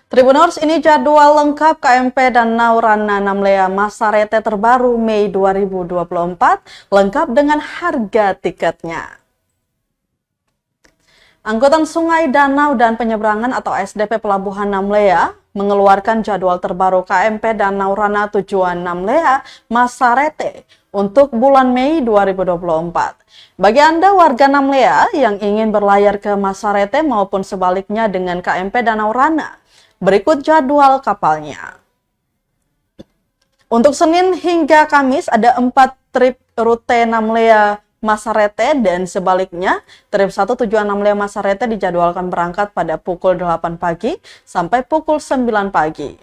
Tribuners, ini jadwal lengkap KMP Danau Rana Namlea Masarete terbaru Mei 2024, lengkap dengan harga tiketnya. Angkutan Sungai, Danau, dan Penyeberangan atau SDP Pelabuhan Namlea mengeluarkan jadwal terbaru KMP Danau Rana tujuan Namlea Masarete untuk bulan Mei 2024. Bagi Anda warga Namlea yang ingin berlayar ke Masarete maupun sebaliknya dengan KMP Danau Rana, berikut jadwal kapalnya. Untuk Senin hingga Kamis ada 4 trip rute Namlea Masarete dan sebaliknya. Trip 1 tujuan Namlea Masarete dijadwalkan berangkat pada pukul 8 pagi sampai pukul 9 pagi.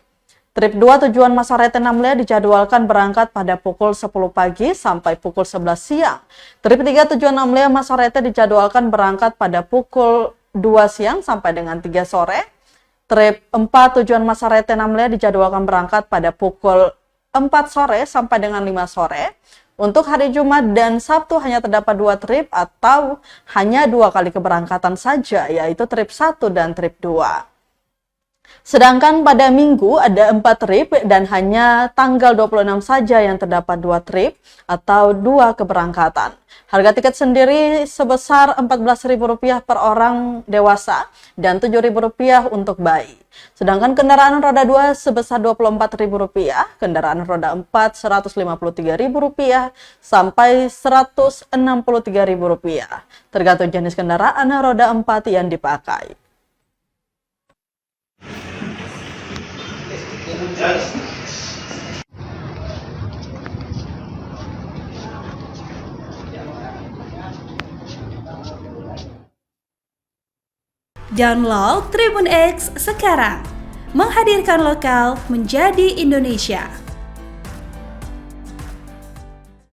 Trip 2 tujuan Masarete Namlea dijadwalkan berangkat pada pukul 10 pagi sampai pukul 11 siang. Trip 3 tujuan Namlea Masarete dijadwalkan berangkat pada pukul 2 siang sampai dengan 3 sore. Trip 4 tujuan Masarete Namlea dijadwalkan berangkat pada pukul 4 sore sampai dengan 5 sore. Untuk hari Jumat dan Sabtu hanya terdapat 2 trip atau hanya 2 kali keberangkatan saja, yaitu trip 1 dan trip 2. Sedangkan pada Minggu ada 4 trip dan hanya tanggal 26 saja yang terdapat 2 trip atau 2 keberangkatan. Harga tiket sendiri sebesar Rp14.000 per orang dewasa dan Rp7.000 untuk bayi. Sedangkan kendaraan roda 2 sebesar Rp24.000, kendaraan roda 4 Rp153.000 sampai Rp163.000, tergantung jenis kendaraan roda 4 yang dipakai. Download Tribun X sekarang, menghadirkan lokal menjadi Indonesia.